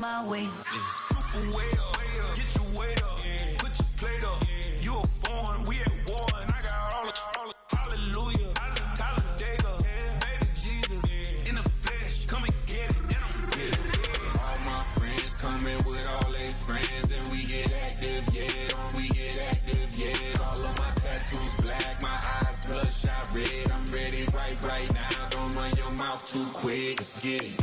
my way. Super well, get your weight up, put your plate up. You a foreign, we at war, and I got all the hallelujah. Talladega, baby Jesus, in the flesh, come and get it, and I'm get it. All my friends coming with all their friends, and we get active, yeah. We get active, yeah. All of my tattoos black, my eyes bloodshot red. I'm ready right now. Don't run your mouth too quick. Let's get it.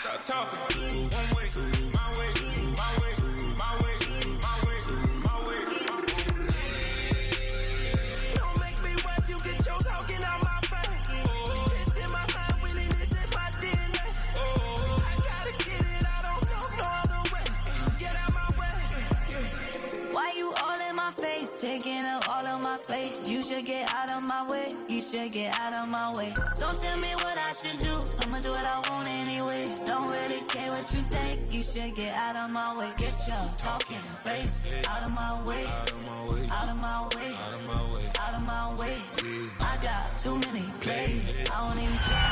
Stop talking. One way, my way, my way, my way, my way, my way. Don't make me wet, you get your talking out my face. It's in my mind, winning this in my DNA. I gotta get it, I don't know no other way. Get out my way. Why you all in my face, taking up all of my space? You should get out of my way, you should get out of my way. Don't tell me what I should do, I'ma do what I want anyway. Don't really care what you think, you should get out of my way. Get your talking face out of my way, out of my way, out of my way, out of my way, out of my way. I got too many plays, I don't even care.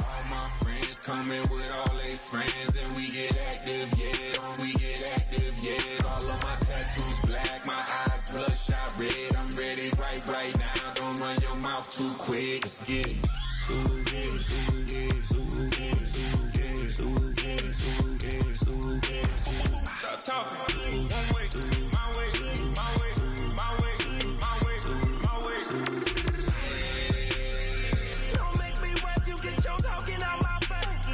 All my friends coming with all their friends, and we get active, yeah. We get active, yeah. All of my tattoos black, my eyes bloodshot red. I'm ready right now. Don't run your mouth too quick. Let's get it. Stop talking. One way, my way, my way, my way, my way, my way. Don't make me wet, you get your talking out my face.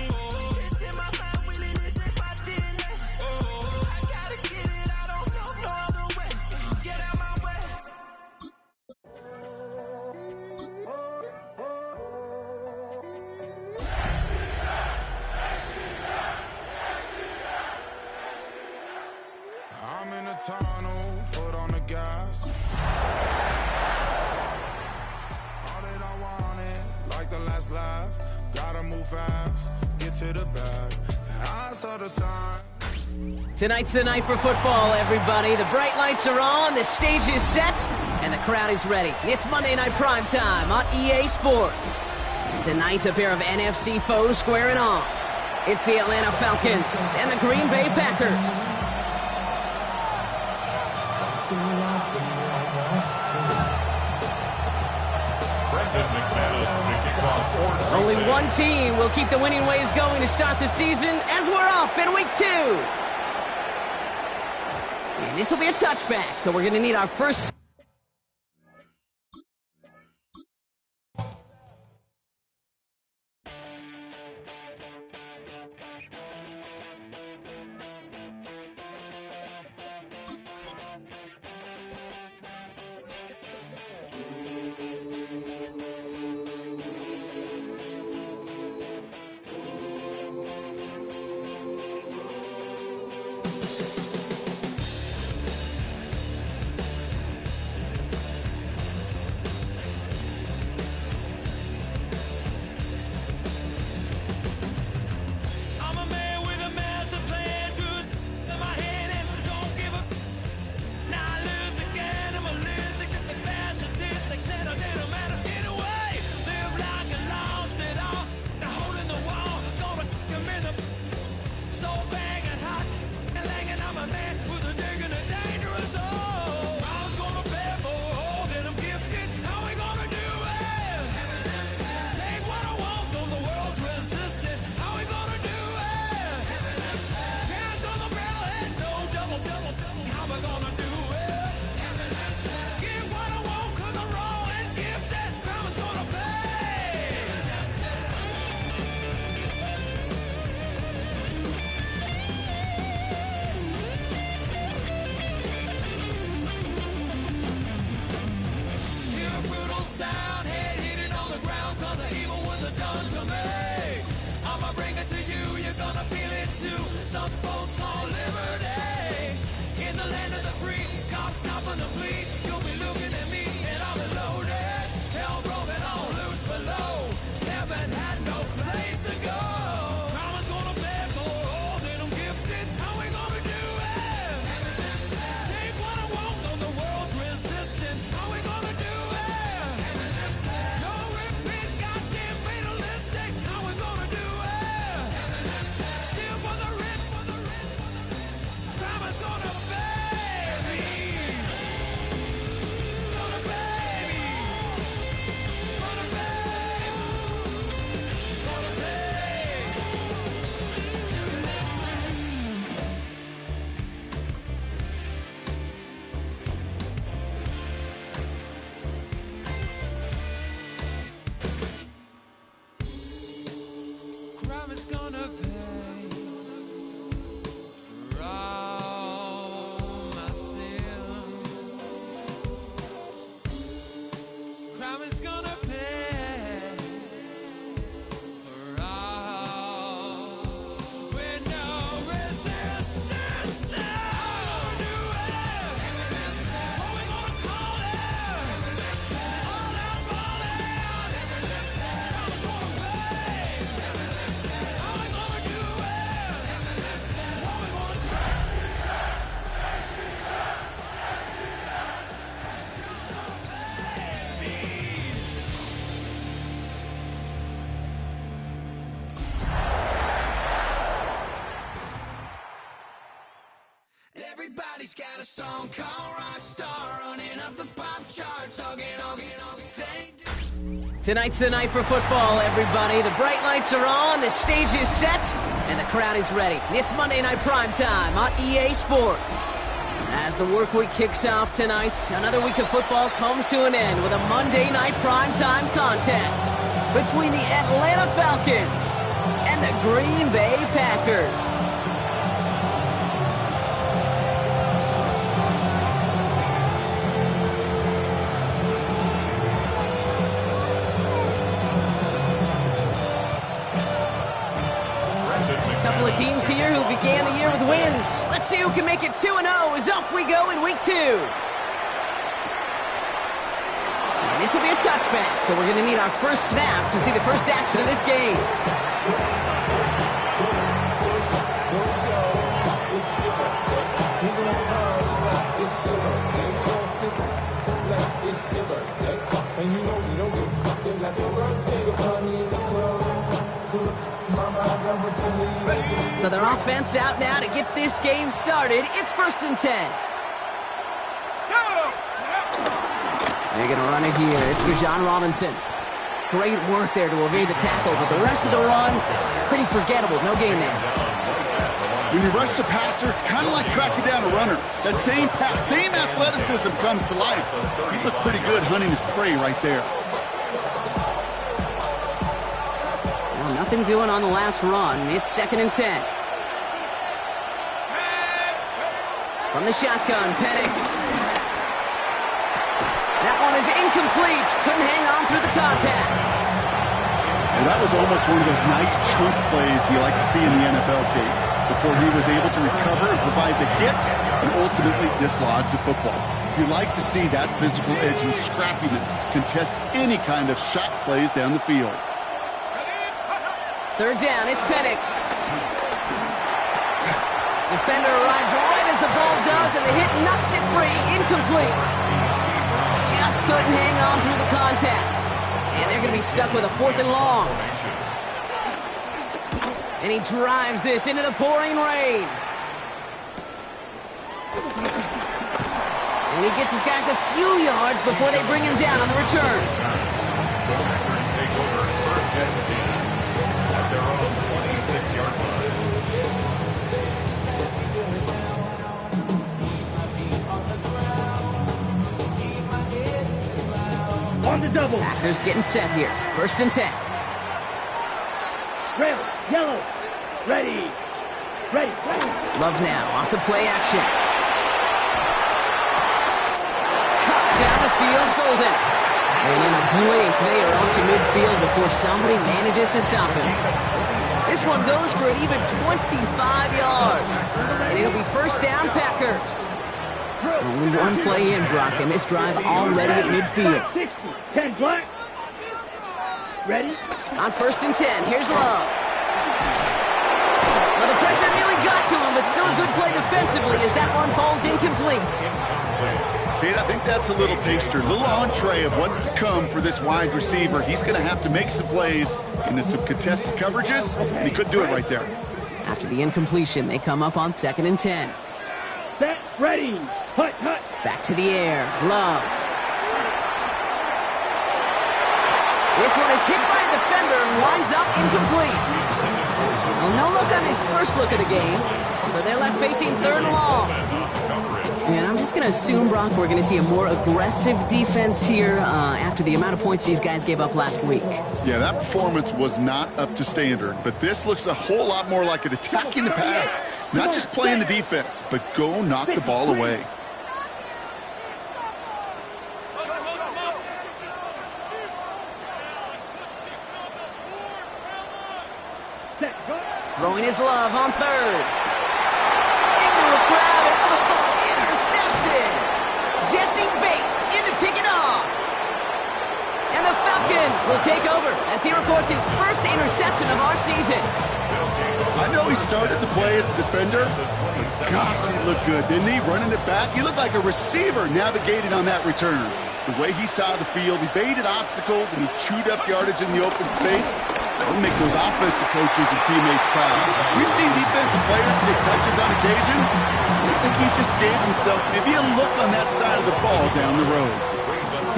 It's in my mind, winning this in my DNA. I gotta get it, I don't know no other way. Get out my way. I'm in a tunnel, foot on the gas. All that I wanted, like the last laugh. Gotta move fast, get to the bag. I saw the sign. Tonight's the night for football, everybody. The bright lights are on, the stage is set, and the crowd is ready. It's Monday Night Primetime on EA Sports. Tonight, a pair of NFC foes squaring off. It's the Atlanta Falcons and the Green Bay Packers. Only one team will keep the winning ways going to start the season as we're off in week 2. And this will be a touchback, so we're going to need our first... How Tonight's the night for football, everybody. The bright lights are on, the stage is set, and the crowd is ready. It's Monday Night Primetime on EA Sports. As the work week kicks off tonight, another week of football comes to an end with a Monday Night Primetime contest between the Atlanta Falcons and the Green Bay Packers. Couple of teams here who began the year with wins. Let's see who can make it 2-0 as off we go in week 2. And this will be a touchback, so we're going to need our first snap to see the first action of this game. So their offense out now to get this game started. It's 1st and 10. They're going to run it here. It's Bijan Robinson. Great work there to evade the tackle, but the rest of the run, pretty forgettable. No gain there. When you rush the passer, it's kind of like tracking down a runner. That same pass, same athleticism comes to life. He looked pretty good hunting his prey right there. Well, nothing doing on the last run. It's 2nd and 10. From the shotgun, Penix. That one is incomplete. Couldn't hang on through the contact. Well, that was almost one of those nice chunk plays you like to see in the NFL, Kate, before he was able to recover and provide the hit and ultimately dislodge the football. You like to see that physical edge and scrappiness to contest any kind of shot plays down the field. 3rd down, it's Penix. Defender arrives right as the ball does, and the hit knocks it free. Incomplete. Just couldn't hang on through the contact. And they're going to be stuck with a 4th and long. And he drives this into the pouring rain. And he gets his guys a few yards before they bring him down on the return. Packers take over 1st and 10 at their own 26-yard line. On the double. Packers getting set here. 1st and 10. Red, yellow. Ready. Ready. Love now off the play action. Cut down the field, Golden. And in a blink, they are up to midfield before somebody manages to stop him. This one goes for an even 25 yards. And it'll be 1st down, Packers. Only one play in, Brock, and this drive already at midfield. 60, 10 black. Ready? On 1st and 10, here's Love. Well, the pressure nearly got to him, but still a good play defensively as that one falls incomplete. Kate, I think that's a little taster, a little entree of what's to come for this wide receiver. He's going to have to make some plays into some contested coverages, and he couldn't do it right there. After the incompletion, they come up on 2nd and 10. Set, ready. Hut, hut. Back to the air. Love. This one is hit by a defender and winds up incomplete. Well, no look on his first look of the game, so they're left facing 3rd and long. And I'm just going to assume, Brock, we're going to see a more aggressive defense here after the amount of points these guys gave up last week. Yeah, that performance was not up to standard, but this looks a whole lot more like it attacking the pass, not just playing the defense, but go knock the ball away. Throwing his Love on 3rd. Into a crowd and intercepted. Jesse Bates in to pick it off. And the Falcons will take over as he records his first interception of our season. I know he started the play as a defender. Gosh, he looked good, didn't he? Running it back. He looked like a receiver navigating on that return. The way he saw the field, he baited obstacles, and he chewed up yardage in the open space. That'll make those offensive coaches and teammates proud. We've seen defensive players get touches on occasion. I think he just gave himself maybe a look on that side of the ball down the road.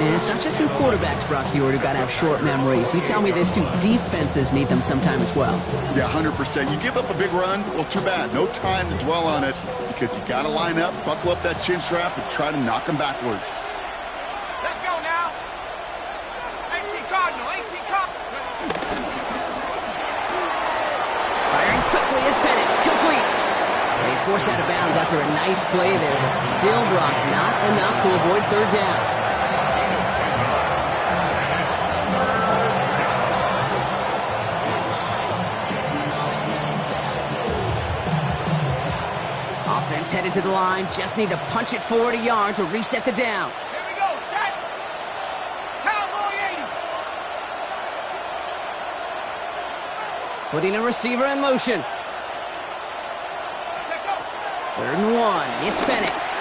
And it's not just some quarterbacks, Brock Hewitt, who got to have short memories. You tell me this too, defenses need them sometime as well. Yeah, 100%. You give up a big run, well, too bad. No time to dwell on it because you got to line up, buckle up that chin strap, and try to knock them backwards. Let's go now. 18 Cardinal, 18 Cardinal. Firing quickly is Penix, complete. He's forced out of bounds after a nice play there, but still, Brock, not enough to avoid third down. Offense headed to the line, just need to punch it forward a yard to reset the downs. Here we go, set. Cowboy 80. Putting a receiver in motion. Third and 1, it's Penix.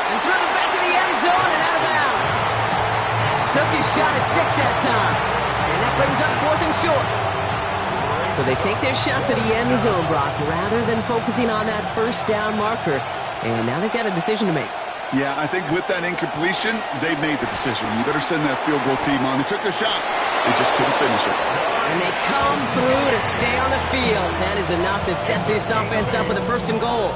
And through the back of the end zone and out of bounds. Took his shot at 6 that time. And that brings up 4th and short. So they take their shot for the end zone, Brock, rather than focusing on that first down marker. And now they've got a decision to make. Yeah, I think with that incompletion, they made the decision. You better send that field goal team on. They took their shot. They just couldn't finish it. And they come through to stay on the field. That is enough to set this offense up with a 1st and goal.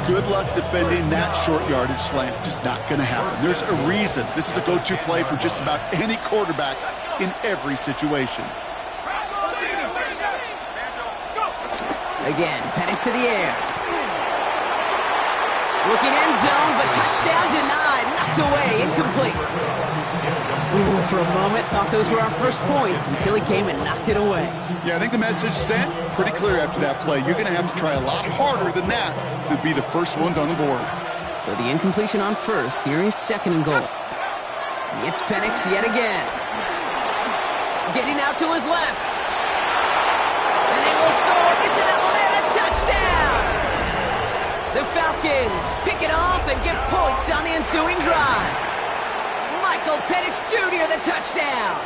Good luck defending that short yardage slant. Just not going to happen. There's a reason. This is a go-to play for just about any quarterback in every situation. Again, Penix to the air. Looking end zone, but touchdown denied. Knocked away, incomplete. Ooh, for a moment, thought those were our first points until he came and knocked it away. Yeah, I think the message sent pretty clear after that play. You're going to have to try a lot harder than that to be the first ones on the board. So the incompletion on first. Here is 2nd and goal. It's Penix yet again. Getting out to his left. And they will score. It's an Atlanta touchdown. The Falcons pick it off and get points on the ensuing drive. Michael Penix Jr., the touchdown.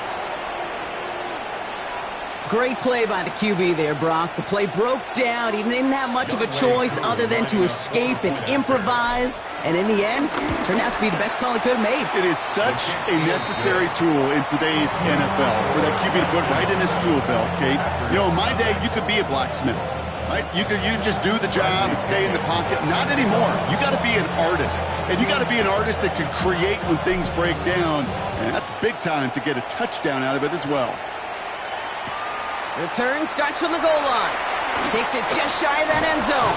Great play by the QB there, Brock. The play broke down. He didn't have much of a choice other than to escape and improvise. And in the end, turned out to be the best call he could have made. It is such a necessary tool in today's NFL for that QB to put right in his tool belt, Kate. You know, in my day, you could be a blacksmith, right? You could just do the job and stay in the pocket. Not anymore. You got to be an artist. And you got to be an artist that can create when things break down. And that's big time to get a touchdown out of it as well. Return starts from the goal line. Takes it just shy of that end zone.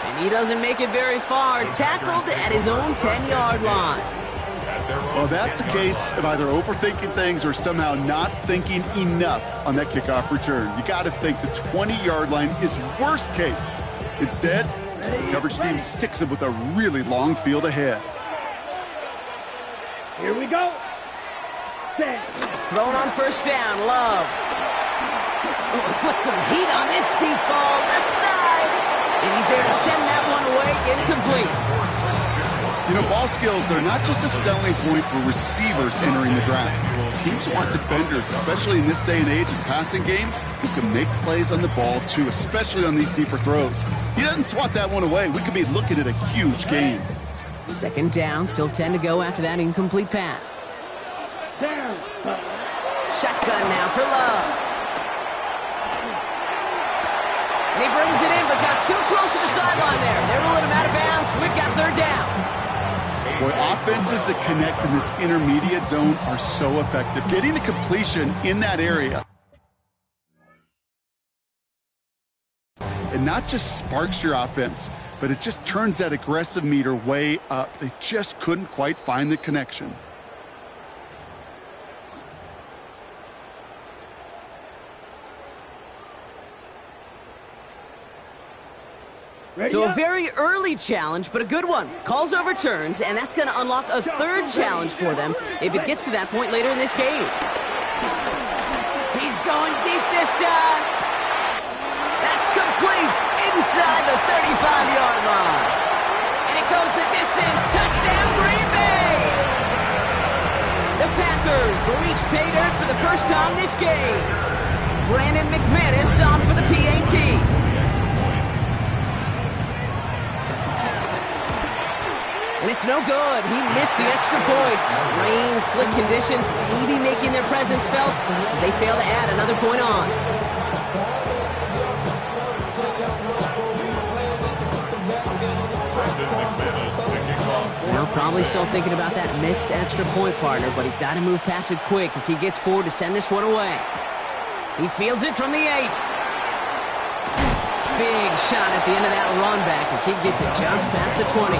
And he doesn't make it very far. Tackled at his own 10-yard line. Well, that's a case of either overthinking things or somehow not thinking enough on that kickoff return. You got to think the 20-yard line is worst case. Instead, the coverage team sticks him with a really long field ahead. Here we go. Set. Thrown on first down, Love. Oh, put some heat on this deep ball, left side. And he's there to send that one away, incomplete. You know, ball skills are not just a selling point for receivers entering the draft. Teams want defenders, especially in this day and age in the passing game, who can make plays on the ball too, especially on these deeper throws. He doesn't swat that one away. We could be looking at a huge game. 2nd down, still 10 to go after that incomplete pass. Down. Shotgun now for Love. And he brings it in, but got too close to the sideline there. They're ruling him out of bounds. We've got 3rd down. Boy, offenses that connect in this intermediate zone are so effective. Getting a completion in that area. It not just sparks your offense, but it just turns that aggressive meter way up. They just couldn't quite find the connection. So a very early challenge, but a good one. Calls overturns, and that's going to unlock a 3rd challenge for them if it gets to that point later in this game. He's going deep this time. That's complete inside the 35-yard line. And it goes the distance. Touchdown, Green Bay! The Packers reach pay dirt for the first time this game. Brandon McManus on for the PAT. And it's no good. He missed the extra points. Rain, slick conditions, maybe making their presence felt as they fail to add another point on. Well, probably still thinking about that missed extra point, partner, but he's got to move past it quick as he gets forward to send this one away. He fields it from the 8. Big shot at the end of that run back as he gets it just past the 20.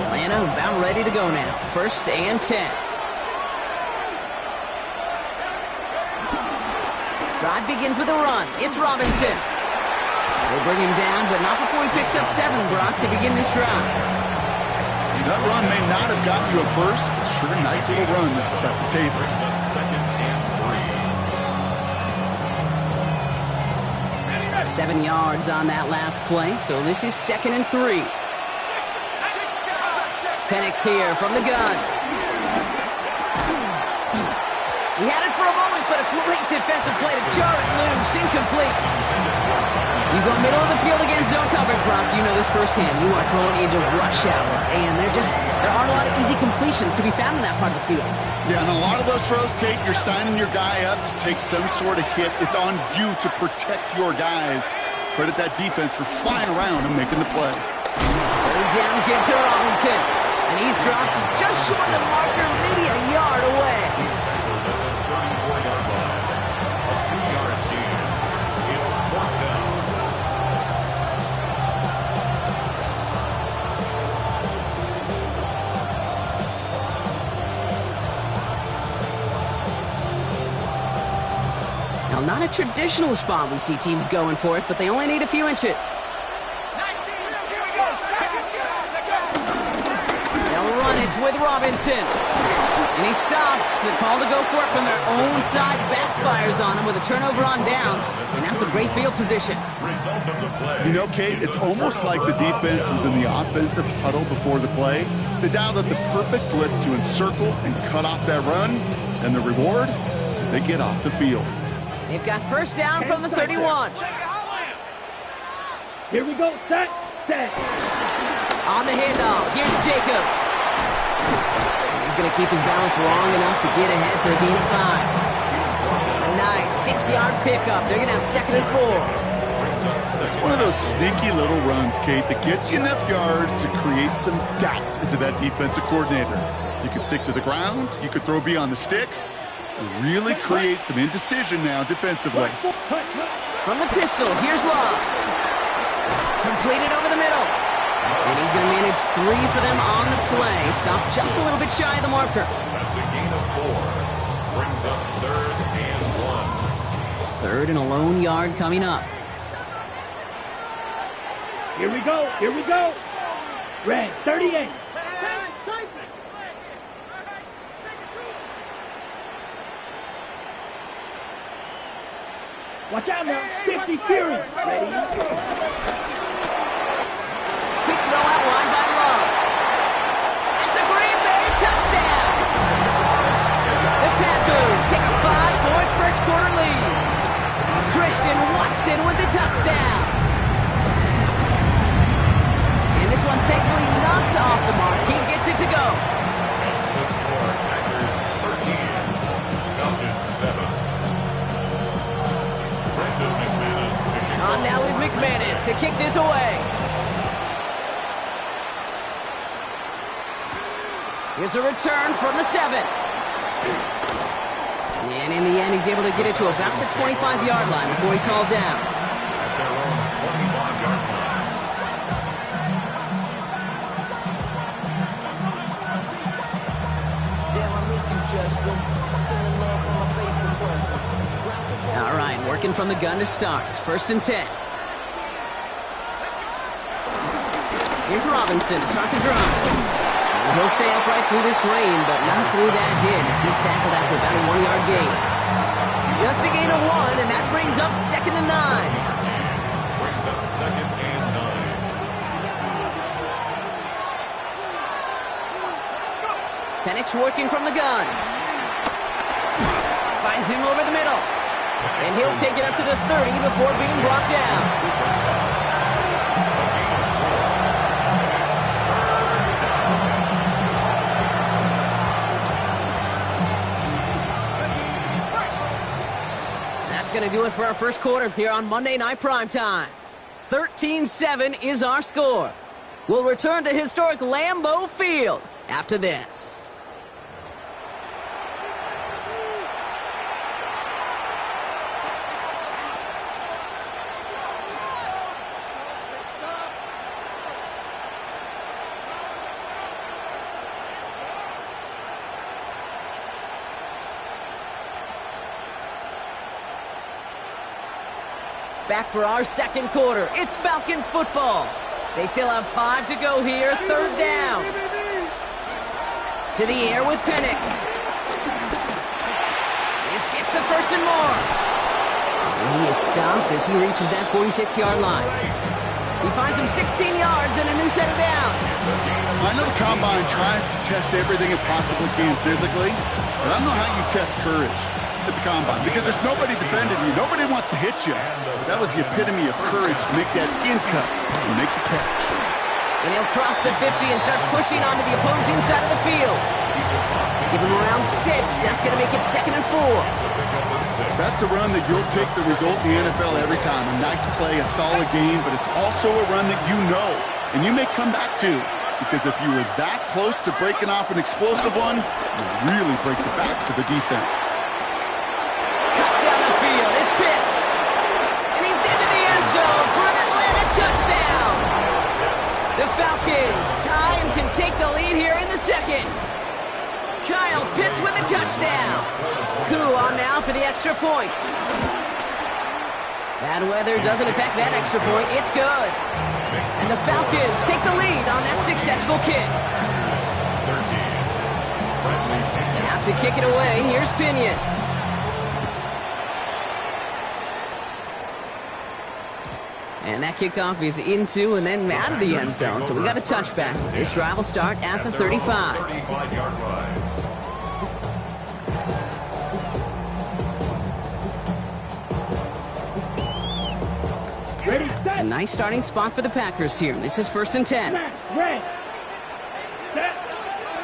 Atlanta about ready to go now. 1st and 10. Drive begins with a run. It's Robinson. We'll bring him down, but not before he picks up 7, Brock, to begin this drive. That run may not have gotten you a first, but sure, nice little run to set the table. 7 yards on that last play, so this is 2nd and 3. Penix here from the gun. He had it for a moment, but a great defensive play to jar it loose. Incomplete. You go middle of the field against zone coverage, Brock. You know this firsthand. You are throwing into rush hour, and there aren't a lot of easy completions to be found in that part of the field. Yeah, and a lot of those throws, Kate, you're signing your guy up to take some sort of hit. It's on you to protect your guys. Credit that defense for flying around and making the play. Third down, give to Robinson, and he's dropped just short of the marker, maybe a yard away. Now, not a traditional spot we see teams going for it, but they only need a few inches. They'll run it with Robinson. And he stops. The call to go for it from their own side backfires on him with a turnover on downs. And that's a great field position. You know, Kate, it's almost like the defense was in the offensive huddle before the play. They dialed up the perfect blitz to encircle and cut off that run. And the reward is they get off the field. They've got first down from the 31. Here we go. Set. On the handoff, here's Jacobs. He's going to keep his balance long enough to get ahead for a gain of 5. A nice 6-yard pickup. They're going to have 2nd and 4. It's one of those sneaky little runs, Kate, that gets you enough yards to create some doubt into that defensive coordinator. You can stick to the ground. You could throw beyond the sticks. Really create some indecision now defensively. From the pistol, here's Love. Completed over the middle. And he's going to manage 3 for them on the play. Stopped just a little bit shy of the marker. That's a gain of 4. Brings up 3rd and 1. 3rd and a lone yard coming up. Here we go. Red 38. Watch out now. 50 Fury. Ready? Quick throw out wide by Love. That's a Green Bay touchdown. The Packers take a 5-point first-quarter lead. Christian Watson with the touchdown. And this one thankfully not off the mark. He gets it to go. That's the score. Packers 13. Falcons 7. On now is McManus to kick this away. Here's a return from the 7. And in the end, he's able to get it to about the 25-yard line before he's hauled down. At their own 25-yard line. Damn, I miss you, Justin. Sending love from my face compressor. All right, working from the gun to start. 1st and 10. Here's Robinson to start the drive. And he'll stay upright through this rain, but not through that hit as he's tackled after about a 1-yard gain. Just a gain of 1, and that brings up 2nd and 9. Brings up 2nd and 9. Penix working from the gun. Finds him over the middle. And he'll take it up to the 30 before being brought down. That's going to do it for our first quarter here on Monday Night Primetime. 13-7 is our score. We'll return to historic Lambeau Field after this. Back for our second quarter. It's Falcons football. They still have 5 to go here. Third down. To the air with Penix. This gets the first and more. And he is stopped as he reaches that 46-yard line. He finds him 16 yards and a new set of downs. I know the Combine tries to test everything it possibly can physically, but I don't know how you test courage at the Combine, because there's nobody defending you. Nobody wants to hit you. But that was the epitome of courage to make that in cut and make the catch. And he'll cross the 50 and start pushing onto the opposing side of the field. Give him around 6. That's going to make it 2nd and 4. That's a run that you'll take the result in the NFL every time. A nice play, a solid game, but it's also a run that you know and you may come back to, because if you were that close to breaking off an explosive one, you'll really break the backs of a defense. Down the field, it's Pitts. And he's into the end zone for an Atlanta touchdown. The Falcons tie and can take the lead here in the second. Kyle Pitts with a touchdown. Koo on now for the extra point. Bad weather doesn't affect that extra point. It's good. And the Falcons take the lead on that successful kick. Out to kick it away, here's Pinion. And that kickoff is into and then out of the end zone. So we got a touchback. This drive will start at the 35. 35-yard line. Ready, set. A nice starting spot for the Packers here. This is 1st and 10. Set. Red. Set.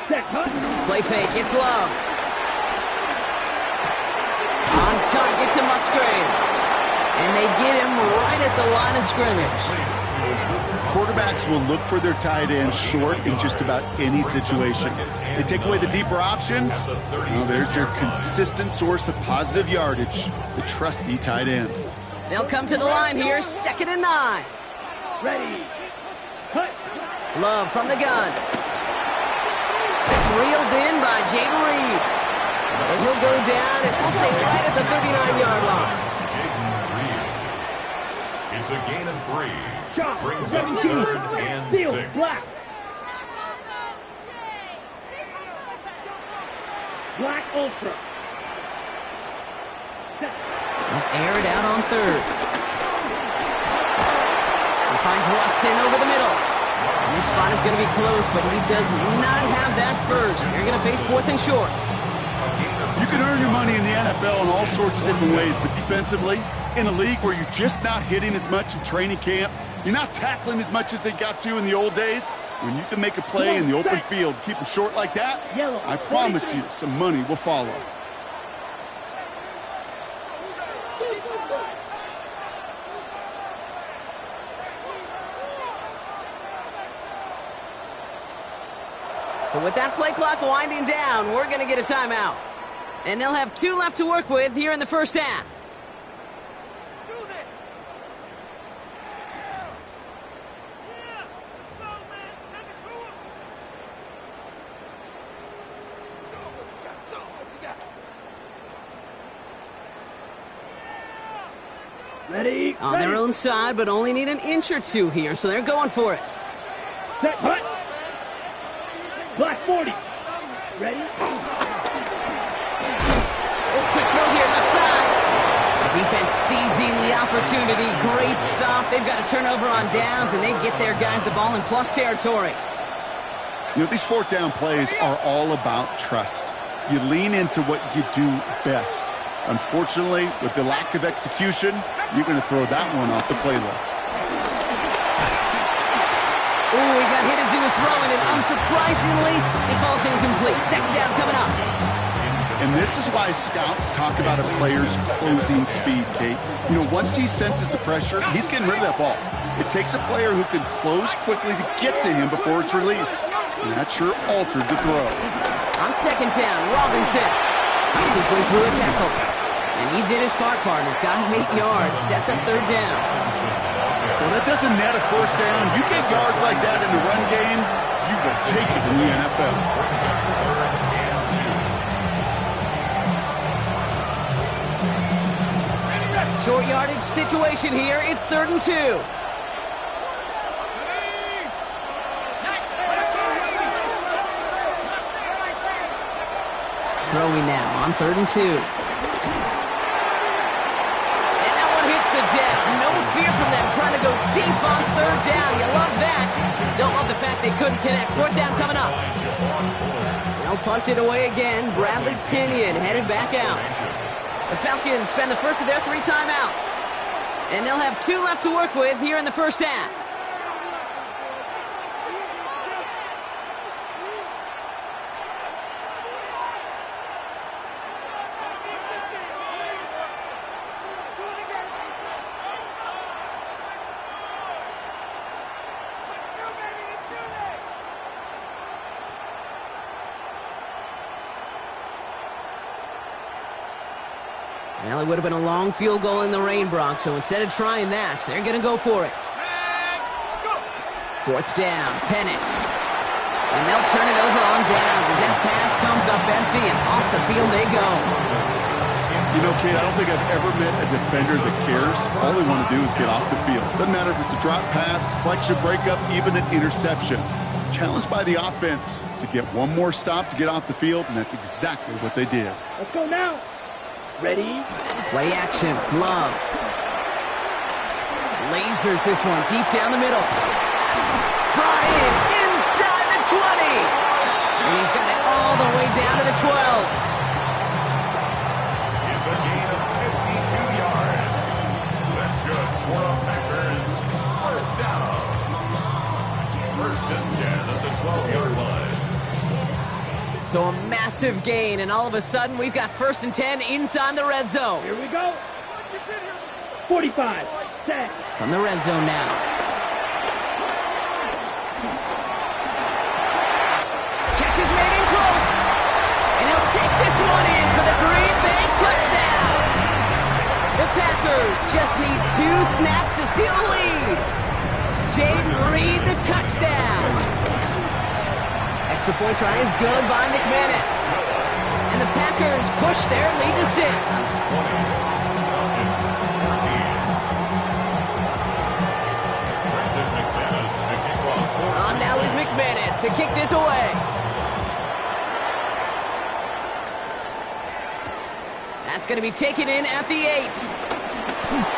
Set. Cut. Play fake. It's Love. On target to Musgrave. And they get him right at the line of scrimmage. Quarterbacks will look for their tight end short in just about any situation. They take away the deeper options. Well, there's their consistent source of positive yardage, the trusty tight end. They'll come to the line here, 2nd and 9. Ready. Cut. Love from the gun. It's reeled in by Jaden Reed. And he'll go down, and we'll say right at the 39-yard line. It's a gain of 3. Shot. Brings up 17. 3rd and Field. 6. Black. Black Ultra. Set. Air it out on 3rd. He finds Watson over the middle. And this spot is going to be close, but he does not have that first. They're going to face 4th and short. You can earn your money in the NFL in all sorts of different ways, but defensively, in a league where you're just not hitting as much in training camp, you're not tackling as much as they got to in the old days, when you can make a play in the open field, keep them short like that, I promise you some money will follow. So with that play clock winding down, we're going to get a timeout. And they'll have 2 left to work with here in the first half. Ready. On their own side, but only need an inch or 2 here, so they're going for it. Set. Cut. Black 40. Ready. Quick throw here, left side. The defense seizing the opportunity. Great stop. They've got a turnover on downs, and they get their guys the ball in plus territory. You know, these 4th down plays are all about trust. You lean into what you do best. Unfortunately, with the lack of execution, you're going to throw that one off the playlist. Ooh, he got hit as he was throwing, and unsurprisingly, he falls incomplete. Second down coming up. And this is why scouts talk about a player's closing speed, Kate. You know, once he senses the pressure, he's getting rid of that ball. It takes a player who can close quickly to get to him before it's released. And that sure altered the throw. On second down, Robinson fights his way through a tackle. And he did his part, partner. Got him 8 yards, sets up third down. Well, that doesn't net a first down. You get yards like that in the run game, you will take it in the NFL. Short yardage situation here. It's 3rd and 2. Throwing now on 3rd and 2. No fear from them trying to go deep on 3rd down. You love that. Don't love the fact they couldn't connect. 4th down coming up. They'll punt it away again. Bradley Pinion headed back out. The Falcons spend the first of their 3 timeouts. And they'll have 2 left to work with here in the first half. Well, it would have been a long field goal in the rain, Brock, so instead of trying that, they're going to go for it. 4th down, Penix. And they'll turn it over on downs as that pass comes up empty, and off the field they go. You know, Kate, I don't think I've ever met a defender that cares. All they want to do is get off the field. Doesn't matter if it's a drop pass, deflection, breakup, even an interception. Challenged by the offense to get one more stop to get off the field, and that's exactly what they did. Let's go now. Ready? Play action, Love. Lasers this one deep down the middle. Brought in inside the 20. And he's got it all the way down to the 12. It's a gain of 52 yards. That's good for the Packers. First down. 1st and 10 at the 12-yard line. So a massive gain, and all of a sudden we've got 1st and 10 inside the red zone. Here we go. 45, 10. From the red zone now. Catch is made in close. And he'll take this one in for the Green Bay touchdown. The Packers just need 2 snaps to steal a lead. Jaden Reed, the touchdown. Extra point try is good by McManus. And the Packers push their lead to 6. On now is McManus to kick this away. That's going to be taken in at the 8.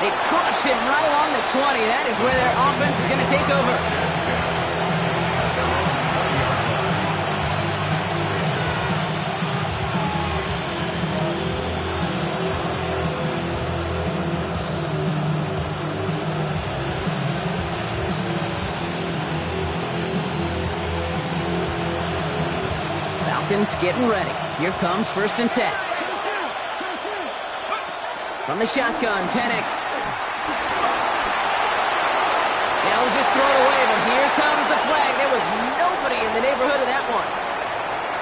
They crush him right along the 20. That is where their offense is going to take over. Falcons getting ready. Here comes 1st and 10. From the shotgun, Penix. They'll just throw it away, but here comes the flag. There was nobody in the neighborhood of that one.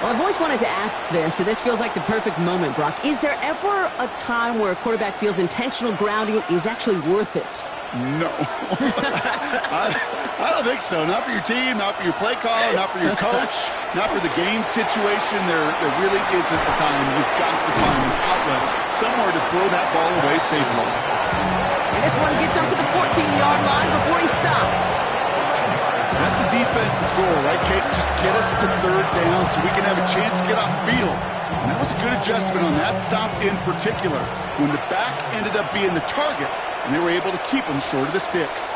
Well, I've always wanted to ask this, and this feels like the perfect moment, Brock. Is there ever a time where a quarterback feels intentional grounding is actually worth it? No. I don't think so. Not for your team, not for your play caller, not for your coach, not for the game situation. There really isn't a time. You've got to find an outlet, somewhere to throw that ball away safely. And this one gets up to the 14-yard line before he stopped. That's a defense's goal, right, Kate? Just get us to 3rd down so we can have a chance to get off the field. And that was a good adjustment on that stop in particular, when the back ended up being the target, and they were able to keep him short of the sticks.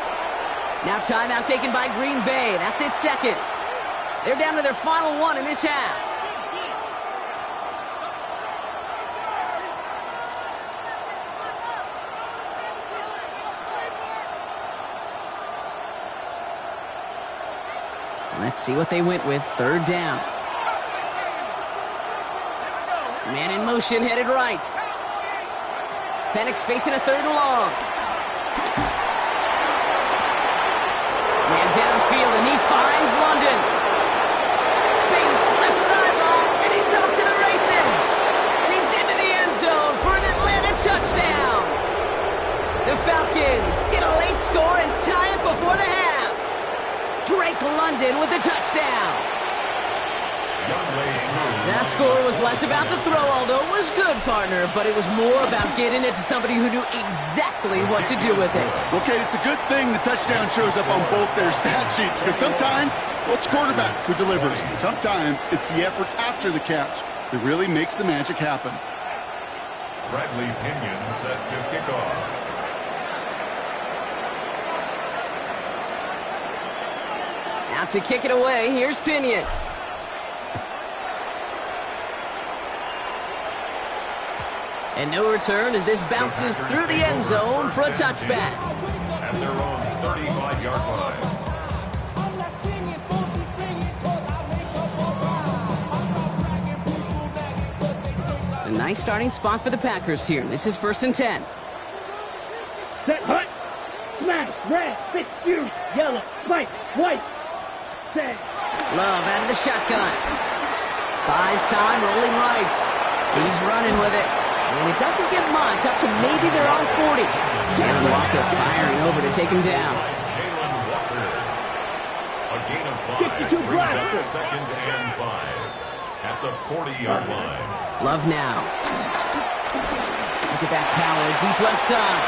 Now timeout taken by Green Bay. That's its 2nd. They're down to their final 1 in this half. Let's see what they went with. Third down. Man in motion, headed right. Penix facing a third and long. Man downfield, and he finds London. Space, left sideline, and he's off to the races. And he's into the end zone for an Atlanta touchdown. The Falcons get a late score and tie it before the half. Drake London with the touchdown. That score was less about the throw, although it was good, partner, but it was more about getting it to somebody who knew exactly what to do with it. Okay, it's a good thing the touchdown shows up on both their stat sheets, because sometimes, well, it's quarterback who delivers, and sometimes it's the effort after the catch that really makes the magic happen. Bradley Pinion set to kick off. Out to kick it away, here's Pinion. And no return as this bounces through the end zone for a touchback. At their own 35-yard line. A nice starting spot for the Packers here. This is 1st and 10. Set, hut, smash, red, fit, fuse, yellow, white, white, set. Love out of the shotgun. Buys time, rolling right. He's running with it. And it doesn't get much, up to maybe their own 40. Jalen Walker firing over to take him down. Jalen Walker. A gain of 5 brings up 2nd and 5 at the 40-yard line. Love now. Look at that power, deep left side.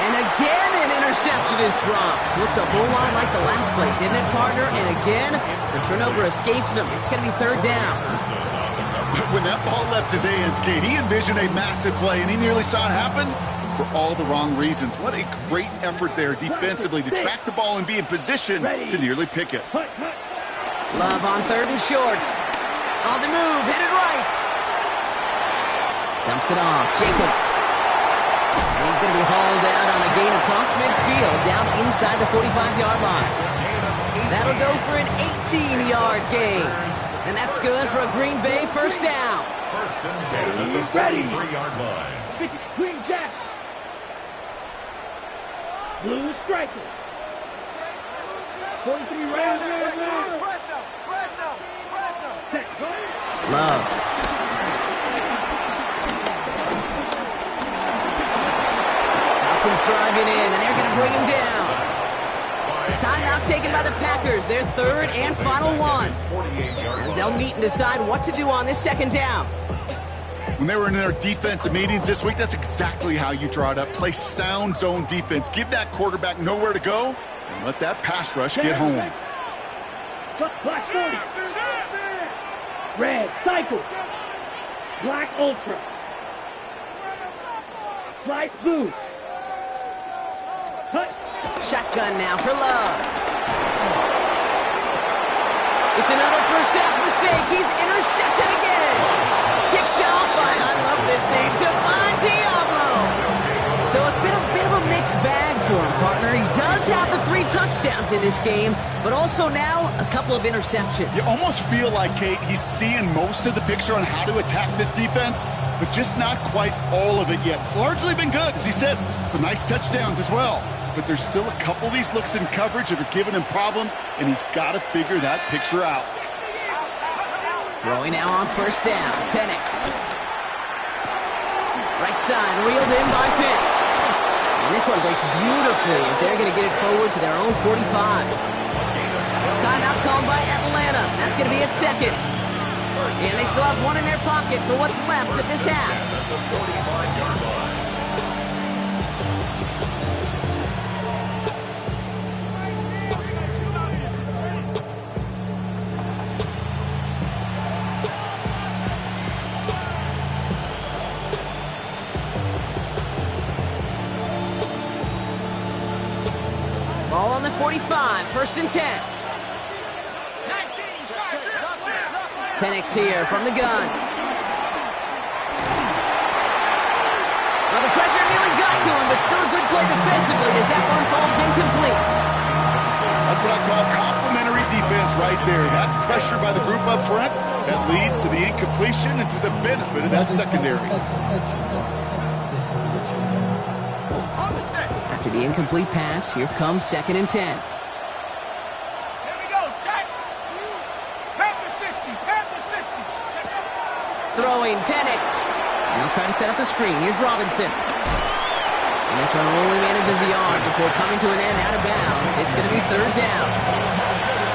And again, an interception is dropped. Looked a whole lot like the last play, didn't it, partner? And again, the turnover escapes him. It's going to be 3rd down. When that ball left his hands, Kate, he envisioned a massive play, and he nearly saw it happen for all the wrong reasons. What a great effort there defensively to track the ball and be in position to nearly pick it. Love on 3rd and short. On the move, headed right. Dumps it off, Jacobs. And he's going to be hauled out on a gain across midfield, down inside the 45-yard line. That'll go for an 18-yard gain. And that's good for a Green Bay 1st down. 1st and 10 at the 43-yard line. Green Jack. Blue striker. 43 rounds. Set, Love. Falcons driving in, and they're going to bring him down. Timeout taken by the Packers, their 3rd and final one. As they'll meet and decide what to do on this 2nd down. When they were in their defensive meetings this week, that's exactly how you draw it up. Play sound zone defense. Give that quarterback nowhere to go, and let that pass rush get home. Black 40. Red cycle. Black ultra. Black boost. Hut. Shotgun now for Love. It's another first half mistake. He's intercepted again. Picked off by, I love this name, Devon Diablo. So it's been a bit of a mixed bag for him, partner. He does have the 3 touchdowns in this game, but also now a couple of interceptions. You almost feel like, Kate, he's seeing most of the picture on how to attack this defense, but just not quite all of it yet. It's largely been good, as he said. Some nice touchdowns as well. But there's still a couple of these looks in coverage that are giving him problems, and he's got to figure that picture out. Throwing now on 1st down, Penix. Right side, reeled in by Pitts. And this one breaks beautifully as they're going to get it forward to their own 45. Timeout called by Atlanta. That's going to be at 2nd. And they still have one in their pocket for what's left of this half. Ball on the 45, 1st and 10. Penix here from the gun. Well, the pressure nearly got to him, but still a good play defensively as that one falls incomplete. That's what I call complimentary defense right there. That pressure by the group up front, that leads to the incompletion and to the benefit of that secondary. After the incomplete pass, here comes 2nd and 10. Here we go, set. Panther 60, Panther 60. Throwing, Penix. Now trying to set up the screen. Here's Robinson. And this one only manages a yard before coming to an end out of bounds. It's going to be 3rd down.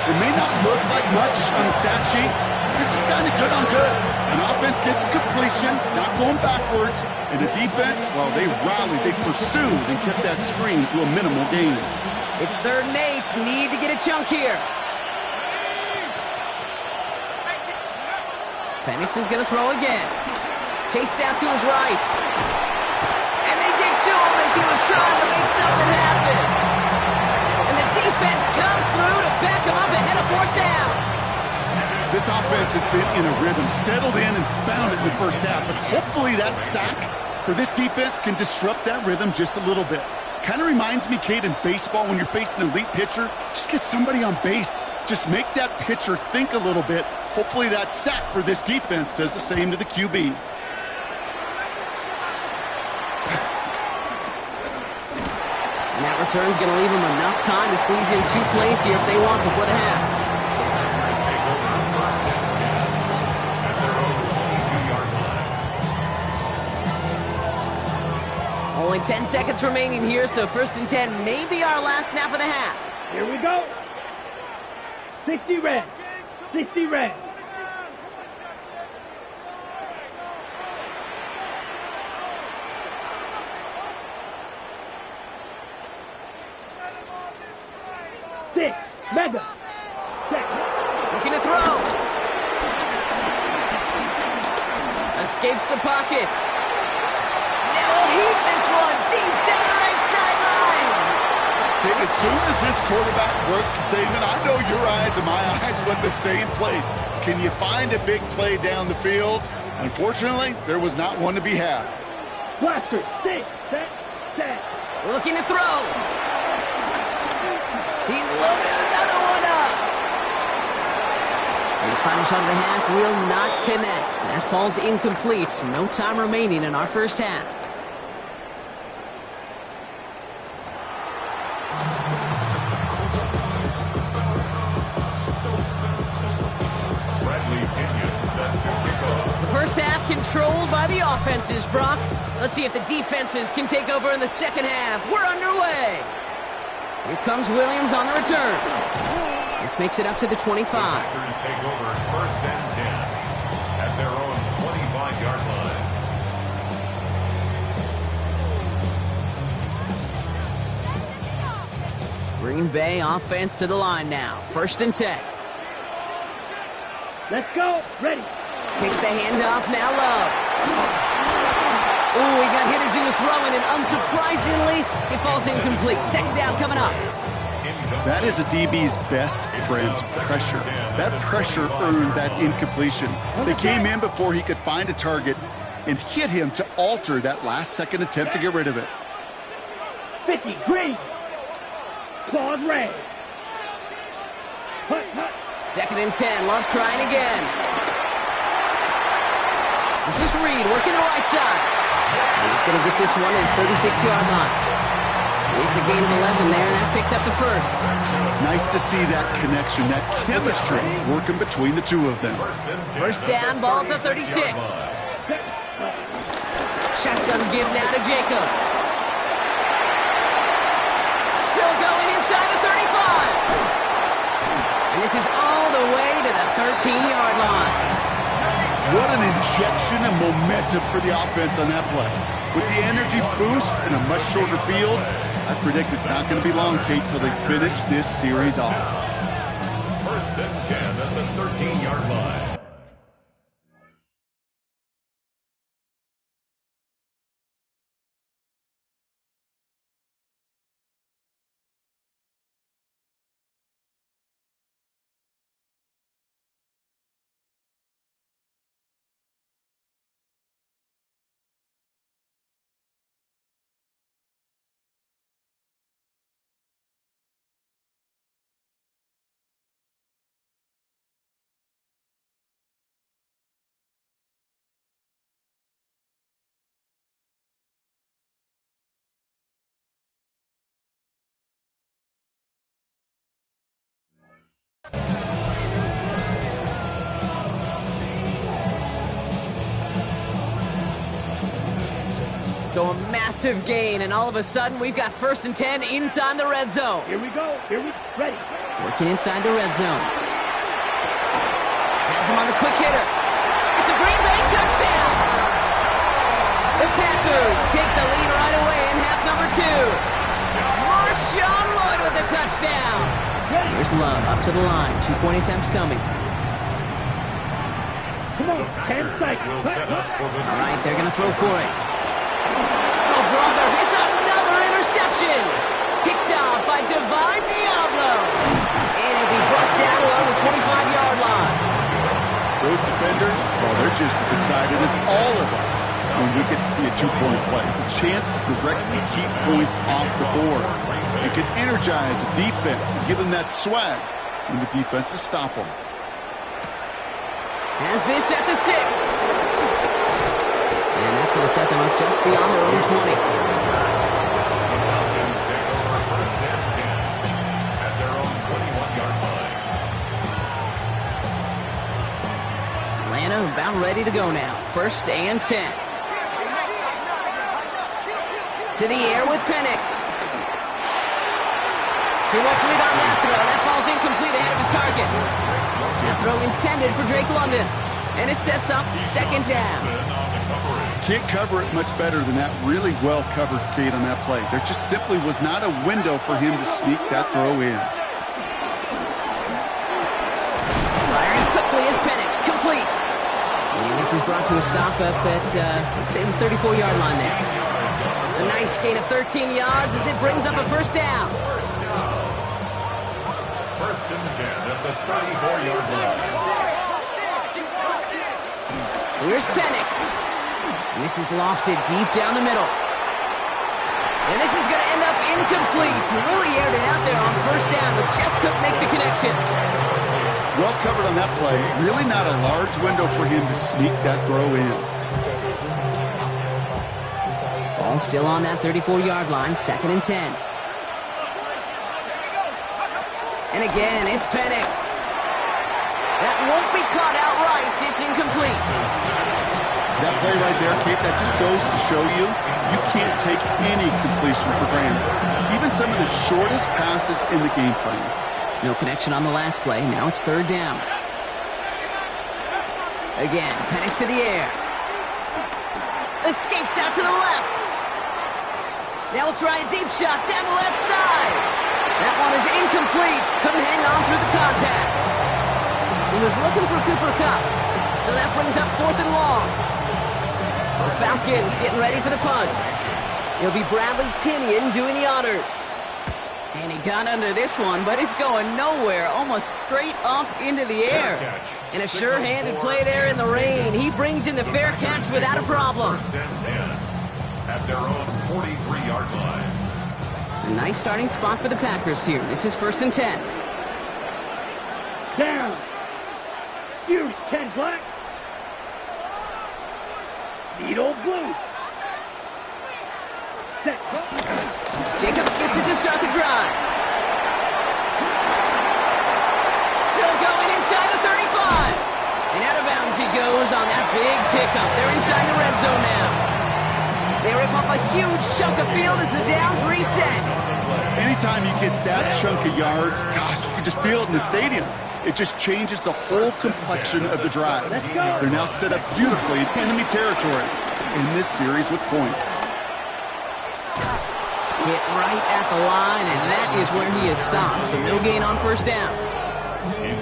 It may not look like much on the stat sheet. This is kind of good on good. An offense gets completion, not going backwards. And the defense, well, they rallied, they pursued, and kept that screen to a minimal gain. It's 3rd and 8. Need to get a chunk here. Penix is going to throw again. Chased out to his right. And they get to him as he was trying to make something happen. And the defense comes through to back him up ahead of 4th down. This offense has been in a rhythm, settled in and found it in the first half. But hopefully that sack for this defense can disrupt that rhythm just a little bit. Kind of reminds me, Kate, in baseball when you're facing an elite pitcher, just get somebody on base. Just make that pitcher think a little bit. Hopefully that sack for this defense does the same to the QB. And that return's going to leave them enough time to squeeze in 2 plays here if they want before the half. Only 10 seconds remaining here, so 1st and 10 may be our last snap of the half. Here we go. 60 red. 60 red. Six. Mega. Second. Looking to throw. Escapes the pocket. Now he'll heat this one deep down the right sideline. As soon as this quarterback broke containment, I know your eyes and my eyes went the same place. Can you find a big play down the field? Unfortunately, there was not one to be had. Blaster. 6. Set. Set. Looking to throw. He's loaded another one up. His final shot of the half will not connect. That falls incomplete. No time remaining in our first half. The first half controlled by the offenses, Brock. Let's see if the defenses can take over in the second half. We're underway. Here comes Williams on the return. This makes it up to the 25. The Packers take over 1st and 10 at their own 25-yard line. Green Bay offense to the line now. 1st and 10. Let's go. Ready. Takes the handoff, now Love. Ooh, he got hit as he was throwing, and unsurprisingly, it falls incomplete. 2nd down coming up. That is a DB's best friend, pressure. That pressure earned that incompletion. They came in before he could find a target and hit him to alter that last-second attempt to get rid of it. 50. Green. Claws red. Hut, hut. 2nd and 10. Love trying again. This is Reed working the right side. And he's going to get this one at 36-yard line. It's a gain of 11 there, and that picks up the 1st. Nice to see that connection, that chemistry working between the two of them. 1st down, ball at the 36. Shotgun give now to Jacobs. Still going inside the 35. And this is all the way to the 13-yard line. What an injection of momentum for the offense on that play. With the energy boost and a much shorter field, I predict it's not going to be long, Kate, till they finish this series off. 1st and 10 at the 13-yard line. So a massive gain, and all of a sudden we've got 1st and 10 inside the red zone. Here we go. Ready. Working inside the red zone. Has him on the quick hitter. It's a Green Bay touchdown. The Packers take the lead right away in half number 2. Marshawn Lloyd with the touchdown. Here's Love up to the line. 2-point attempts coming. Come on, 10 seconds. All right, they're going to throw for it. Oh, brother, it's another interception. Picked off by Divine Diablo. And it'll be brought down along the 25-yard line. Those defenders, well, they're just as excited as all of us when we get to see a 2-point play. It's a chance to directly keep points off the board. It can energize a defense and give them that swag when the defenses stop them. Has this at the 6. And that's going to set them up just beyond their own 20. Falcons take over 1st and 10 at their own 21-yard line. Atlanta about ready to go now. 1st and 10. To the air with Penix. Too much lead on that throw. That ball's incomplete ahead of his target. That throw intended for Drake London. And it sets up 2nd down. Can't cover it much better than that really well-covered gate on that play. There just simply was not a window for him to sneak that throw in. Firing quickly as Penix, complete. And this is brought to a stop up at, let's say, the 34-yard line there. A nice gain of 13 yards as it brings up a 1st down. 1st and 10 at the 34-yard line. Here's Penix. And this is lofted deep down the middle. And this is going to end up incomplete. He really aired it out there on 1st down, but just couldn't make the connection. Well covered on that play. Really not a large window for him to sneak that throw in. Ball still on that 34-yard line, 2nd and 10. And again, it's Penix. That won't be caught outright. It's incomplete. That play right there, Kate, that just goes to show you can't take any completion for granted. Even some of the shortest passes in the game plan. No connection on the last play. Now it's 3rd down. Again, Penix to the air. Escapes out to the left. Now we'll try a deep shot down the left side. That one is incomplete. Couldn't hang on through the contact. He was looking for Cooper Kupp. So that brings up 4th and long. The Falcons getting ready for the punt. It'll be Bradley Pinion doing the honors. And he got under this one, but it's going nowhere. Almost straight up into the air. And a sure-handed play there in the rain. He brings in the fair catch without a problem. 1st and 10 at their own 43-yard line. A nice starting spot for the Packers here. This is 1st and 10. Down. Use 10 black. Needle blue. Set. Jacobs gets it to start the drive. Still going inside the 35. And out of bounds he goes on that big pickup. They're inside the red zone now. They rip up a huge chunk of field as the downs reset. Anytime you get that chunk of yards, gosh, you can just feel it in the stadium. It just changes the whole complexion of the drive. They're now set up beautifully in enemy territory to end this series with points. Hit right at the line, and that is where he is stopped. So no gain on 1st down.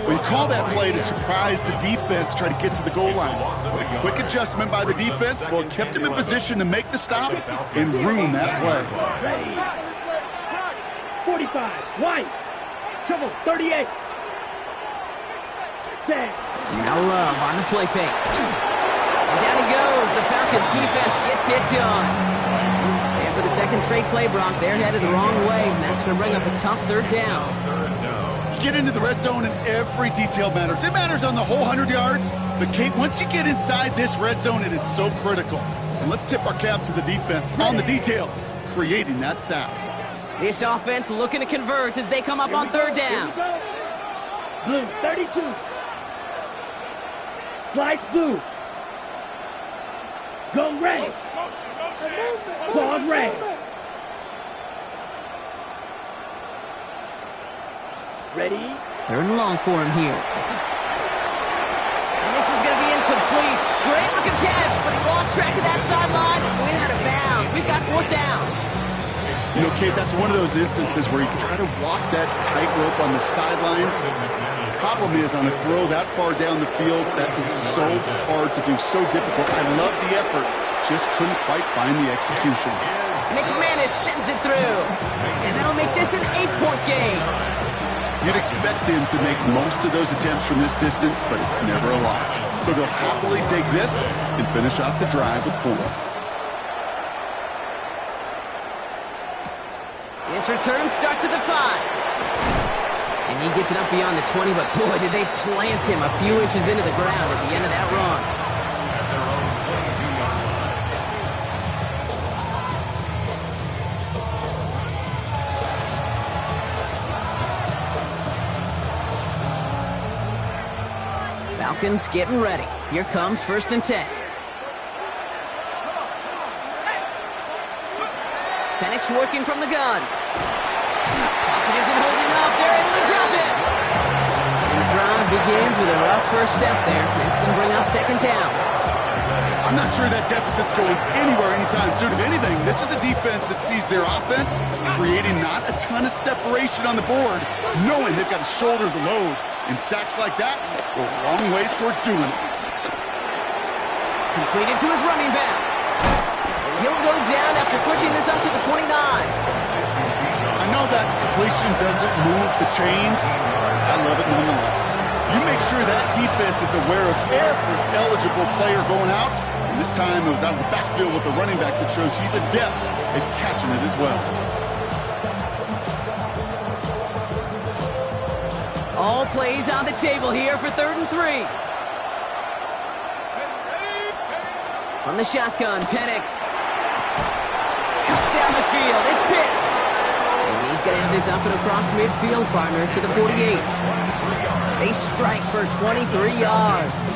We call that play to surprise the defense, try to get to the goal line. A quick adjustment by the defense, well, it kept him in position to make the stop and ruin that play. Ready. 45. White. Trouble. 38. Set. Now Love on the play fake. And down he goes. The Falcons defense gets it done. And for the 2nd straight play, Brock, they're headed the wrong way, and that's going to bring up a tough 3rd down. Get into the red zone and every detail matters. It matters on the whole 100 yards. But, Kate, once you get inside this red zone, it is so critical. And let's tip our cap to the defense on the details, creating that sack. This offense looking to convert as they come up on 3rd down. Blue. 32. Slice blue. Go red. Pause red. Ready? Third and long for him here. And this is going to be incomplete. Great looking catch, but he lost track of that sideline and went out of bounds. We've got fourth down. You know, Kate, that's one of those instances where you try to walk that tightrope on the sidelines. The problem is on a throw that far down the field, that is so hard to do, so difficult. I love the effort, just couldn't quite find the execution. McManus sends it through, and that'll make this an 8-point game. You'd expect him to make most of those attempts from this distance, but it's never a lot. So they'll happily take this and finish off the drive with points. His return starts at the 5. And he gets it up beyond the 20, but boy, did they plant him a few inches into the ground at the end of that run. At their own 22-yard line. Falcons getting ready. Here comes 1st and 10. Penix working from the gun. Pocket isn't holding up. They're able to drop it. And the drive begins with a rough first step there. It's going to bring up 2nd down. I'm not sure that deficit's going anywhere anytime soon. If anything, this is a defense that sees their offense creating not a ton of separation on the board, knowing they've got to shoulder the load. And sacks like that go a long ways towards doing it. Completed to his running back. And he'll go down after pushing this up to the 29. I know that completion doesn't move the chains. I love it nonetheless. You make sure that defense is aware of every eligible player going out. And this time it was out of the backfield with a running back that shows he's adept at catching it as well. All plays on the table here for 3rd and 3. From the shotgun, Penix. Cut down the field. It's Pitts. And he's going to have this up and across midfield, partner, to the 48. They strike for 23 yards.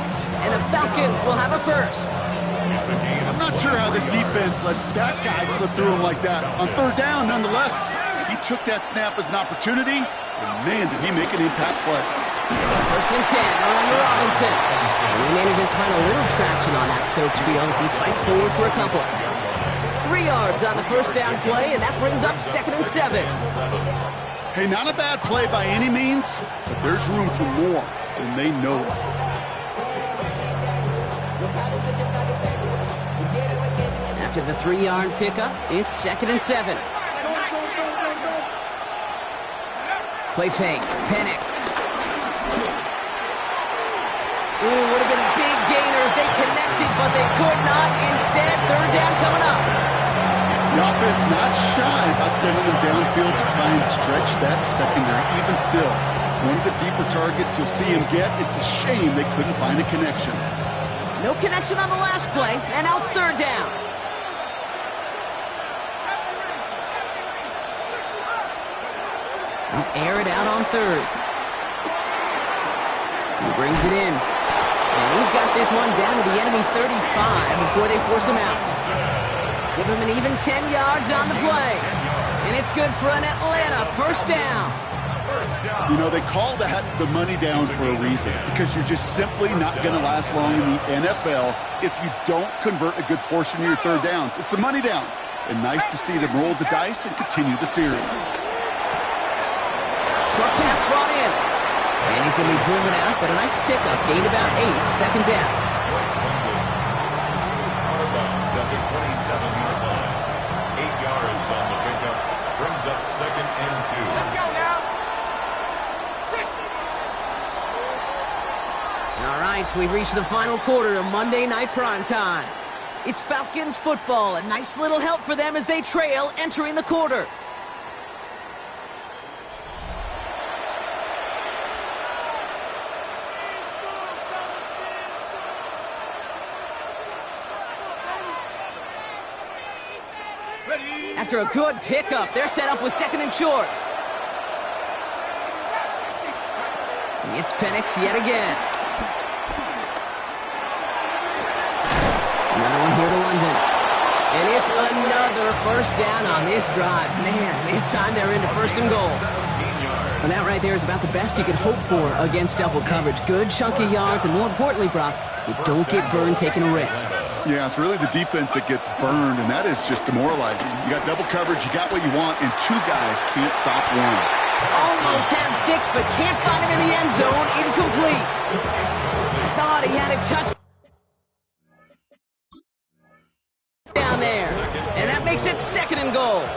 And the Falcons will have a first. I'm not sure how this defense let that guy slip through him like that. On 3rd down, nonetheless, he took that snap as an opportunity. And man, did he make an impact play. 1st and 10, around Robinson. And he manages to find a little traction on that soaked field as he fights forward for a couple. 3 yards on the 1st down play, and that brings up 2nd and 7. Hey, not a bad play by any means, but there's room for more, and they know it. After the 3-yard pickup, it's 2nd and 7. Play fake, Penix. Ooh, would have been a big gainer if they connected, but they could not. Instead, 3rd down coming up. The offense not shy about sending them downfield to try and stretch that secondary. Even still, one of the deeper targets you'll see him get, it's a shame they couldn't find a connection. No connection on the last play, and now it's 3rd down. Air it out on 3rd. He brings it in. And he's got this one down to the enemy 35 before they force him out. Give him an even 10 yards on the play. And it's good for an Atlanta 1st down. You know, they call that the money down for a reason, because you're just simply not going to last long in the NFL if you don't convert a good portion of your 3rd downs. It's the money down. And nice to see them roll the dice and continue the series. Short pass brought in. And he's going to be driven out, but a nice pickup. Gained about 8, 2nd down. Out of bounds at the 27-yard line. 8 yards on the pickup. Brings up 2nd and 2. Let's go now. All right, we've reached the final quarter of Monday Night Primetime. It's Falcons football. A nice little help for them as they trail entering the quarter. After a good pickup, they're set up with 2nd and short. It's Penix yet again. Another one here to London. And it's first down on this drive. Man, this time they're into first and goal. And that right there is about the best you could hope for against double coverage. Good chunky yards, and more importantly, Brock, you don't get burned taking a risk. Yeah, it's really the defense that gets burned, and that is just demoralizing. You got double coverage, you got what you want, and two guys can't stop one. Almost had 6, but can't find him in the end zone. Incomplete. Thought he had a touch down there. And that makes it second and goal.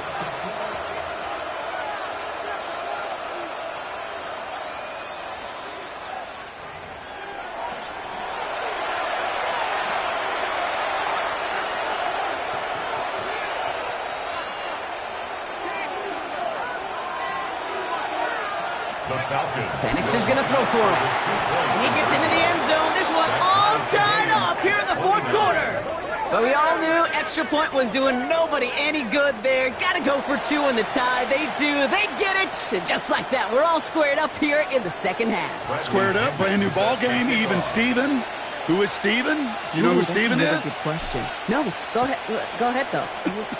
Penix is going to throw for it. And he gets into the end zone. This one all tied up here in the fourth quarter. But we all knew extra point was doing nobody any good there. Got to go for 2 in the tie. They do. They get it. And just like that, we're all squared up here in the second half. Squared up, brand new ball game, even Steven. Who is Steven? Do you know who Steven is? That's a good question. No, go ahead. Go ahead, though.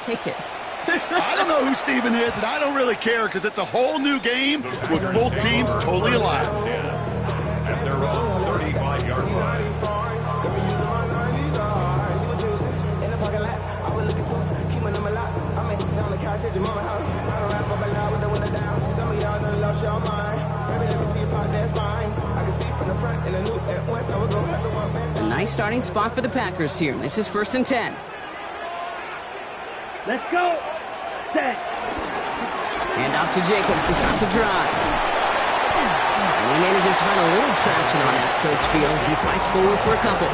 Take it. I don't know who Steven is, and I don't really care because it's a whole new game with both teams totally alive. At their own 35-yard line. A nice starting spot for the Packers here. This is 1st and 10. Let's go. Set. Hand off to Jacobs to start the drive. And he manages to find a little traction on that search field as he fights forward for a couple.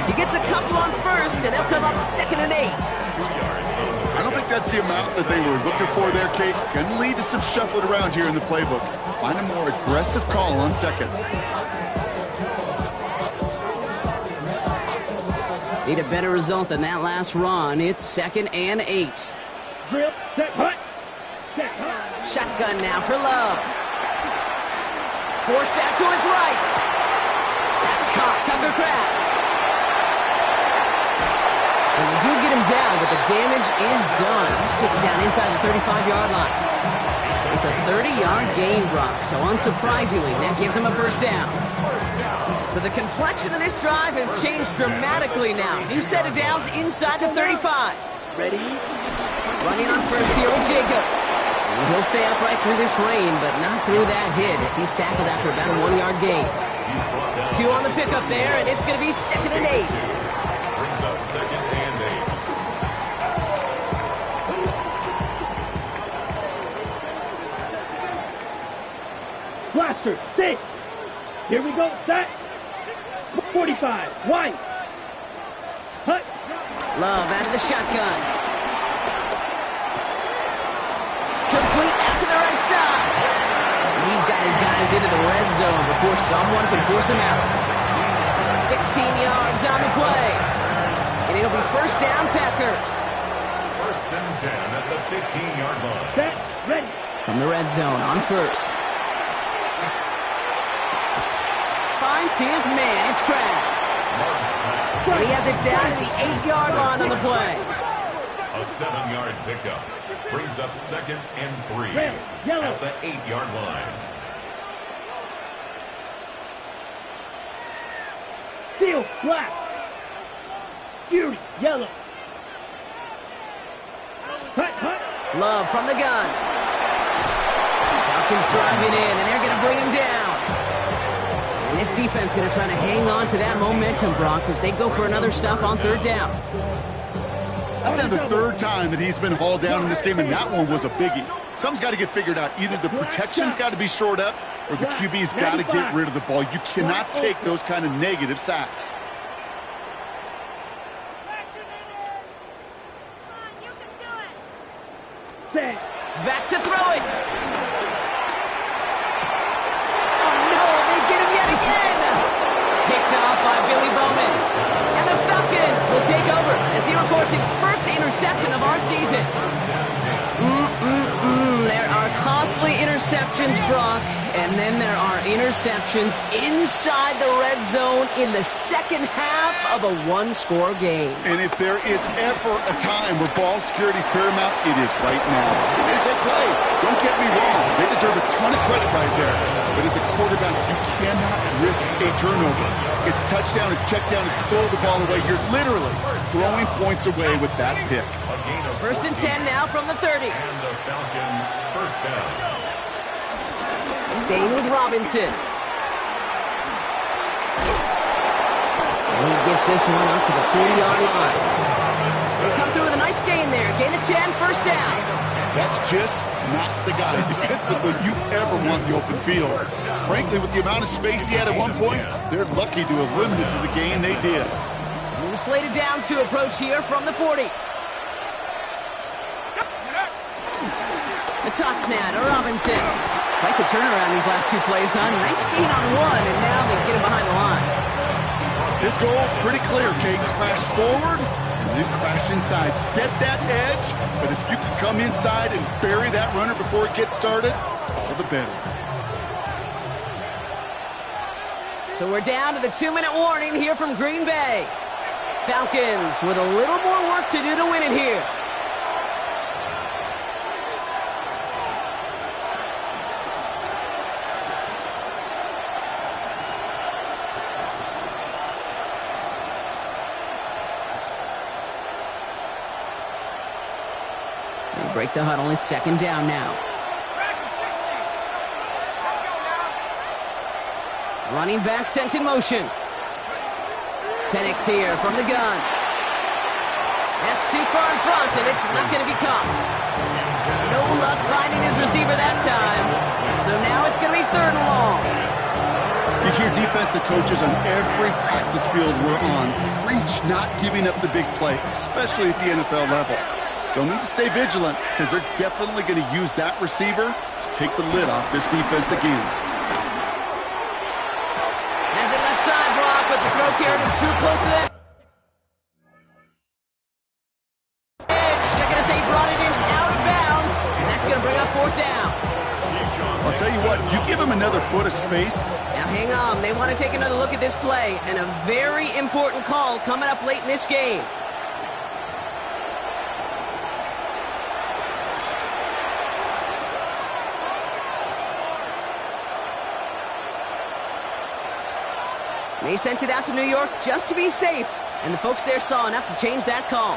He gets a couple on first, and they'll come up 2nd and 8. I don't think that's the amount that they were looking for there, Kate. Going to lead to some shuffling around here in the playbook. Find a more aggressive call on 2nd. Need a better result than that last run. It's 2nd and 8. Drill. Set. Hut. Set. Hut. Shotgun now for Love. Force that to his right. That's caught. Tucker Kraft. And they do get him down, but the damage is done. This gets down inside the 35-yard line. It's a 30-yard gain, Brock, so unsurprisingly, that gives him a first down. So the complexion of this drive has changed dramatically now. New set of downs inside the 35. Ready? Running on first here with Jacobs. And he'll stay upright through this rain, but not through that hit as he's tackled after about a 1-yard gain. 2 on the pickup there, and it's going to be 2nd and 8. Brings up 2nd and 8. Blaster. 6. Here we go. Set. 45. White. Hut. Love out of the shotgun. Complete out to the right side. And he's got his guys into the red zone before someone can force him out. 16 yards on the play. And it'll be first down, Packers. 1st and 10 at the 15-yard line. Set. Ready. From the red zone on first. Finds his man. It's Kraft. And he has it down to the 8-yard line on the play. A 7-yard pickup. Brings up 2nd and 3 Red, yellow. at the 8-yard line. Steel. Black. Fury. Yellow. Hut. Hut. Love from the gun. Falcons driving in, and they're going to bring him down. And this defense going to try to hang on to that momentum, Brock, as they go for another stop on 3rd down. That's now the 3rd time that he's been hauled down in this game, and that one was a biggie. Something's got to get figured out. Either the protection's got to be shored up, or the QB's got to get rid of the ball. You cannot take those kind of negative sacks. Set. Back to throw it. Oh, no, they get him yet again. Picked off by Billy Bowman. And the Falcons will take over as he records his first interception of our season. There are costly interceptions receptions, Brock, and then there are interceptions inside the red zone in the second half of a one-score game. And if there is ever a time where ball security is paramount, it is right now. They made a great play. Don't get me wrong. They deserve a ton of credit right there. But as a quarterback, you cannot risk a turnover. It's touchdown, it's check down, it's throw the ball away. You're literally throwing points away with that pick. First and 10 now from the 30. And the Falcon first down. Staying with Robinson. And he gets this one up to the 40-yard line. They come through with a nice gain there. Gain of 10, first down. That's just not the guy defensively you ever want in the open field. Frankly, with the amount of space he had at one point, they're lucky to have limited to the gain they did. New slated downs to approach here from the 40. The toss now to Robinson. Quite the turnaround these last two plays, huh? Nice gain on one, and now they get him behind the line. His goal is pretty clear, Kate. Crash forward and then crash inside. Set that edge, but if you can come inside and bury that runner before it gets started, all the better. So we're down to the 2-minute warning here from Green Bay. Falcons with a little more work to do to win it here. Break the huddle. It's second down now. Running back sent in motion. Penix here from the gun. That's too far in front, and it's not going to be caught. No luck finding his receiver that time. So now it's going to be third and long. You hear defensive coaches on every practice field we're on preach not giving up the big play, especially at the NFL level. They'll need to stay vigilant because they're definitely going to use that receiver to take the lid off this defense again. Has it left side, Brock, with the throw carried too close to that edge. They're going to say he brought it in out of bounds, and that's going to bring up fourth down. I'll tell you what, you give him another foot of space. Now hang on, they want to take another look at this play, and a very important call coming up late in this game. They sent it out to New York just to be safe, and the folks there saw enough to change that call.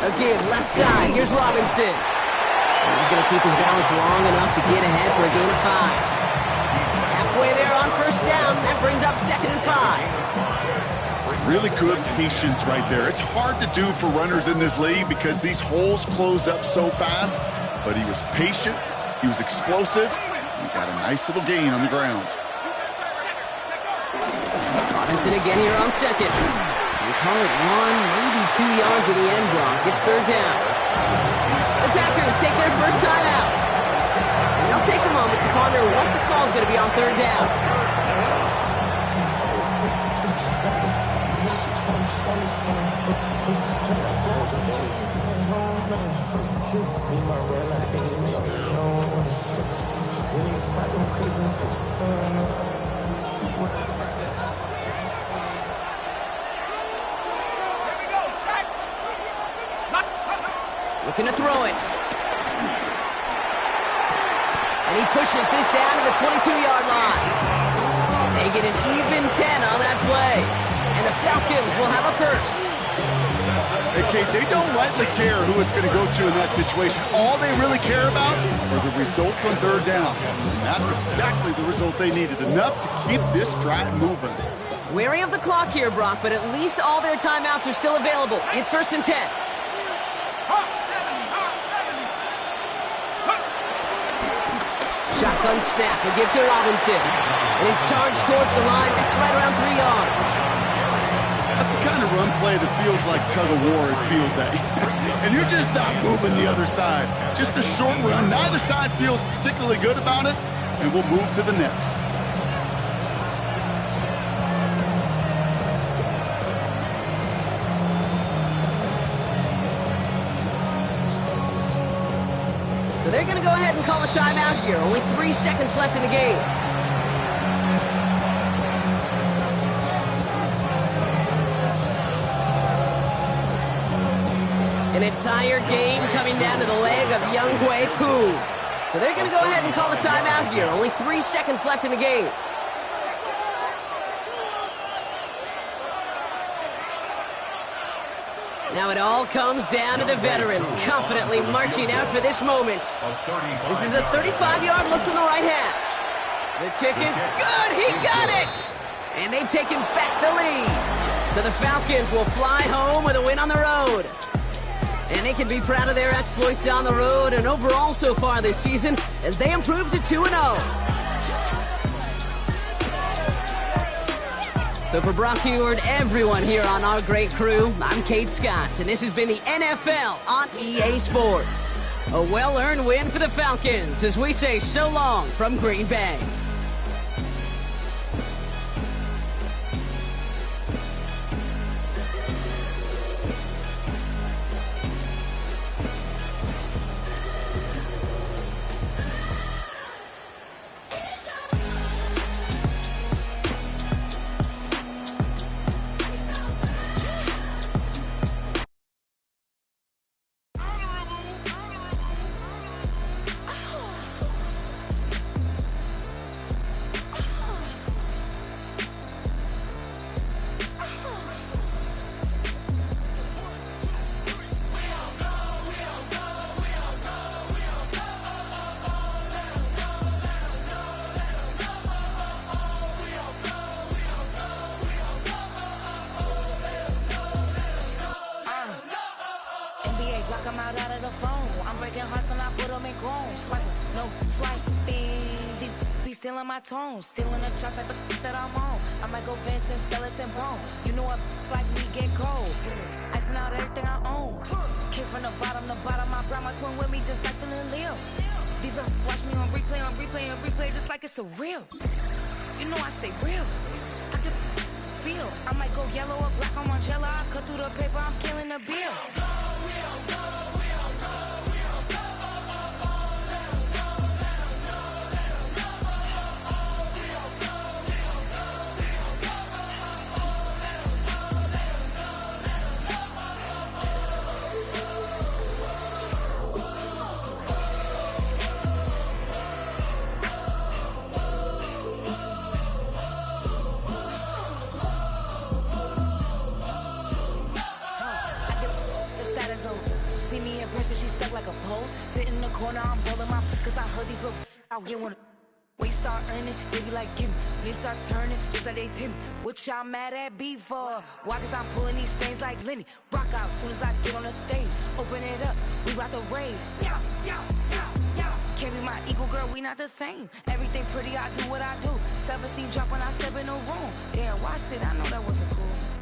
Again, left side, here's Robinson. And he's going to keep his balance long enough to get ahead for a gain of 5. Halfway there on first down, that brings up second and 5. Really good patience right there. It's hard to do for runners in this league because these holes close up so fast, but he was patient, he was explosive. He got a nice little gain on the ground. Robinson again here on second. We call it 1, maybe 2 yards in the end, Brock. It's third down. The Packers take their first time out. And they'll take a moment to ponder what the call is going to be on third down. Looking to throw it. And he pushes this down to the 22-yard line. They get an even 10 on that play. And the Falcons will have a first. Hey, Kate, they don't lightly care who it's going to go to in that situation. All they really care about are the results on third down. And that's exactly the result they needed. Enough to keep this drive moving. Wary of the clock here, Brock, but at least all their timeouts are still available. It's first and 10. Shotgun snap, they give to Robinson. And he's charged towards the line. That's right around 3 yards. That's the kind of run play that feels like tug-of-war at field day. And you're just not moving the other side. Just a short run. Neither side feels particularly good about it. And we'll move to the next. So they're going to go ahead and call a timeout here. Only 3 seconds left in the game. An entire game coming down to the leg of Younghoe Koo. So they're going to go ahead and call a timeout here. Only 3 seconds left in the game. Now it all comes down to the veteran, confidently marching out for this moment. This is a 35-yard look from the right hash. The kick is good. He got it. And they've taken back the lead. So the Falcons will fly home with a win on the road. And they can be proud of their exploits on the road and overall so far this season as they improve to 2-0. So for Brock Heward, everyone here on our great crew, I'm Kate Scott, and this has been the NFL on EA Sports. A well-earned win for the Falcons as we say so long from Green Bay. Block 'em out of the phone. I'm breaking hearts and I put 'em in chrome. Swiping, no swiping. These be stealing my tones. Stealing the chops like the that I'm on. I might go fence and skeleton bone. You know what like me get cold. Icing out everything I own. Kick from the bottom to bottom. I brought my twin with me just like feeling Leo. These up, watch me on replay, just like it's a real. You know I stay real. I could feel. I might go yellow or black on Margiela. I cut through the paper, I'm killing the bill. See me in person, she stuck like a post. Sit in the corner, I'm rolling my, cause I heard these little out here wanna. When you start earning, they be like, give me. When you start turning, just like they Timmy. What y'all mad at B for? Why? Cause I'm pulling these things like Lenny. Rock out soon as I get on the stage. Open it up, we about to rage. Yeah. Can't be my equal, girl, we not the same. Everything pretty, I do what I do. Self-esteem drop when I step in the room. Damn, watch it, I know that wasn't cool.